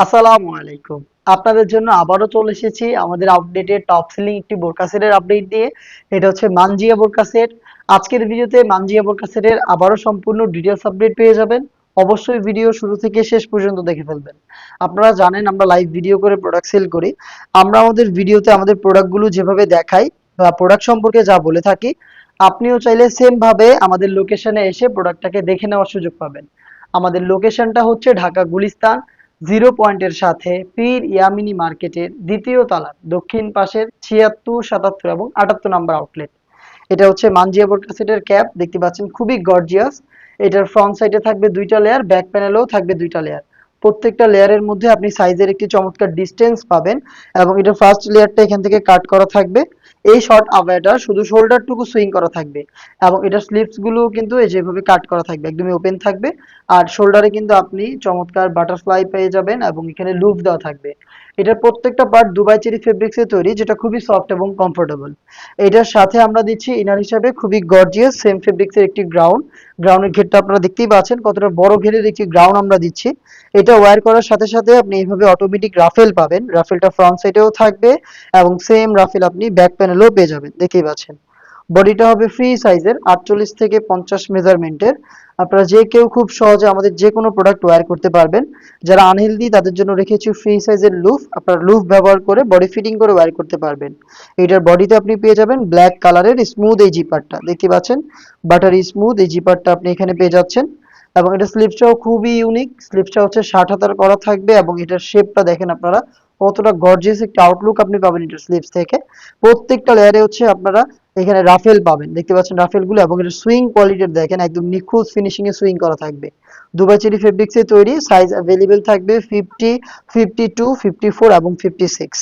আসসালামু আলাইকুম। আপনাদের জন্য আবারও চলে এসেছি আমাদের আপডেটেড টপ সেলিং একটি বোরকা সেটের আপডেট দিয়ে। এটা হচ্ছে মানজিয়া বোরকা সেট। আজকের ভিডিওতে মানজিয়া বোরকা সেটের আবারও সম্পূর্ণ ডিটেইলস আপডেট পেয়ে যাবেন। অবশ্যই ভিডিও শুরু থেকে শেষ পর্যন্ত দেখে ফেলবেন। আপনারা জানেন আমরা লাইভ ভিডিও করে প্রোডাক্ট সেল করি। আমরা আমাদের ভিডিওতে আমাদের প্রোডাক্টগুলো যেভাবে দেখাই বা প্রোডাক্ট সম্পর্কে যা বলে থাকি, আপনিও চাইলে সেম ভাবে আমাদের লোকেশনে এসে প্রোডাক্টটাকে দেখে নেওয়ার সুযোগ পাবেন। আমাদের লোকেশনটা হচ্ছে ঢাকা গুলিস্তান জিরো পয়েন্টের সাথে পীর ইয়ামিনী মার্কেটের দ্বিতীয় তলার দক্ষিণ পাশের ৭৬, ৭৭ এবং ৭৮ নাম্বার আউটলেট। এটা হচ্ছে মানজিয়া বোরকা সেটের ক্যাপ, দেখতে পাচ্ছেন খুবই গর্জিয়াস। এটার ফ্রন্ট সাইডে থাকবে দুইটা লেয়ার, ব্যাক প্যানেলেও থাকবে দুইটা লেয়ার। প্রত্যেকটা লেয়ারের মধ্যে আপনি সাইজের একটি চমৎকার ডিস্টেন্স পাবেন এবং এটা ফার্স্ট লেয়ারটা এখান থেকে কাট করা থাকবে। এই শর্ট আবায়াটা শুধু শোল্ডারটুকু সুইং করা থাকবে এবং এটার স্লিভস গুলো কিন্তু এই যেভাবে কাট করা থাকবে, একদমই ওপেন থাকবে। আর শোল্ডারে কিন্তু আপনি চমৎকার বাটারফ্লাই পেয়ে যাবেন এবং এখানে লুপ দেওয়া থাকবে। এটার প্রত্যেকটা পার্ট দুবাই চেরি ফেব্রিক্সে তৈরি, যেটা খুবই সফট এবং কমফোর্টেবল। এটার সাথে আমরা দিচ্ছি ইনার হিসাবে খুবই গর্জিয়াস সেম ফেব্রিক্সের একটি গ্রাউন্ড। গ্রাউন্ডের ঘেরটা আপনারা দেখতেই পাচ্ছেন কতটা বড় ঘেরের একটি গ্রাউন্ড আমরা দিচ্ছি। এটা ওয়্যার করার সাথে সাথে আপনি এইভাবে অটোমেটিক রাফেল পাবেন। রাফেলটা ফ্রন্ট সাইডেও থাকবে এবং সেম রাফেল আপনি ব্যাক প্যানেলেও পেয়ে যাবেন, দেখতেই পাচ্ছেন। বডিটা হবে ফ্রি সাইজের ৪৮ থেকে ৫০ মেজারমেন্টের। আপনারা যে কেউ খুব সহজে আমাদের যে কোনো প্রোডাক্ট ওয়্যার করতে পারবেন। যারা আনহেলদি তাদের জন্য রেখেছি ফ্রি সাইজের লুফ, আপনারা লুফ ব্যবহার করে বডি ফিটিং করে ওয়্যার করতে পারবেন। এটার বডিতে আপনি পেয়ে যাবেন ব্ল্যাক কালারের স্মুথ এই জিপারটা, দেখতে পাচ্ছেন বাটারি স্মুথ এই জিপারটা আপনি এখানে পেয়ে যাচ্ছেন। এবং এটা স্লিপসটাও খুবই ইউনিক, স্লিপসটা হচ্ছে ৬০ হাতার করা থাকবে এবং এটার শেপটা দেখেন আপনারা কতটা গর্জিয়াস একটা আউটলুক আপনি পাবেন এটার স্লিপস থেকে। প্রত্যেকটা লেয়ারে হচ্ছে আপনারা এখানে রাফেল পাবেন, দেখতে পাচ্ছেন রাফেল গুলো, এবং এটা সুইং কোয়ালিটির দেখেন একদম নিখুঁত ফিনিশিং এ সুইং করা থাকবে। দুবাই চেরি ফেব্রিক্সে তৈরি, সাইজ অ্যাভেলেবেল থাকবে 50, 52, 54 এবং 56।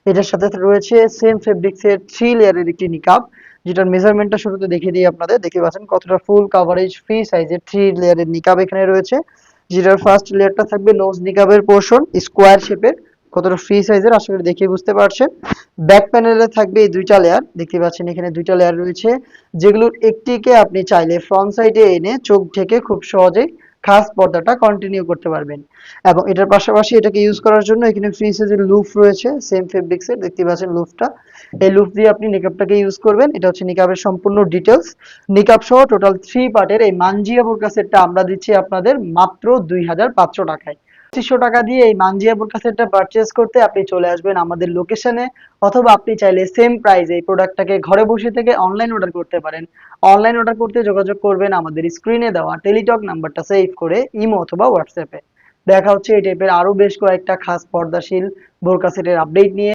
এটার সাথে রয়েছে সেম ফেব্রিক্সের 3 লেয়ারের একটি নিকাব, যেটার মেজারমেন্টটা শুরুতে দেখিয়ে দিই আপনাদের। দেখতে পাচ্ছেন কতটা ফুল কাভারেজ ফ্রি সাইজের 3 লেয়ারের নিকাব এখানে রয়েছে। যেটার ফার্স্ট লেয়ারটা থাকবে নোজ নিকাবের পোর্শন, স্কোয়ার শেপের, কতটা ফ্রি সাইজের আশা করি দেখে বুঝতে পারছেন। ব্যাক প্যানেলে থাকবে এই দুইটা লেয়ার, দেখতে পাচ্ছেন এখানে দুইটা লেয়ার রয়েছে, যেগুলোর একটিকে আপনি চাইলে ফ্রন্ট সাইডে এনে চোখ ঢেকে খুব সহজেই খাস পর্দাটা কন্টিনিউ করতে পারবেন। এবং এটার পাশাপাশি এটাকে ইউজ করার জন্য এখানে ফ্রি সাইজের লুফ রয়েছে সেম ফেব্রিক্সের, দেখতে পাচ্ছেন লুফটা। এই লুফ দিয়ে আপনি নিকাবটাকে ইউজ করবেন। এটা হচ্ছে নিকাবের সম্পূর্ণ ডিটেলস। নিকাব সহ টোটাল 3 পার্টের এই মানজিয়া বোরকা সেটটা আমরা দিচ্ছি আপনাদের মাত্র ২৫০০ টাকায়। ২৫০০ টাকা দিয়ে এই মানজিয়া বোরকা সেটটা পারচেজ করতে আপনি চলে আসবেন আমাদের লোকেশনে, অথবা আপনি চাইলে সেম প্রাইসে এই প্রোডাক্টটাকে ঘরে বসে থেকে অনলাইন অর্ডার করতে পারেন। অনলাইন অর্ডার করতে যোগাযোগ করবেন আমাদের স্ক্রিনে দেওয়া টেলিটক নাম্বারটা সেভ করে ইমো অথবা হোয়াটসঅ্যাপে। দেখা হচ্ছে এই টাইপের আরো বেশ কয়েকটা খাস পর্দাশীল বোরকা সেটের আপডেট নিয়ে।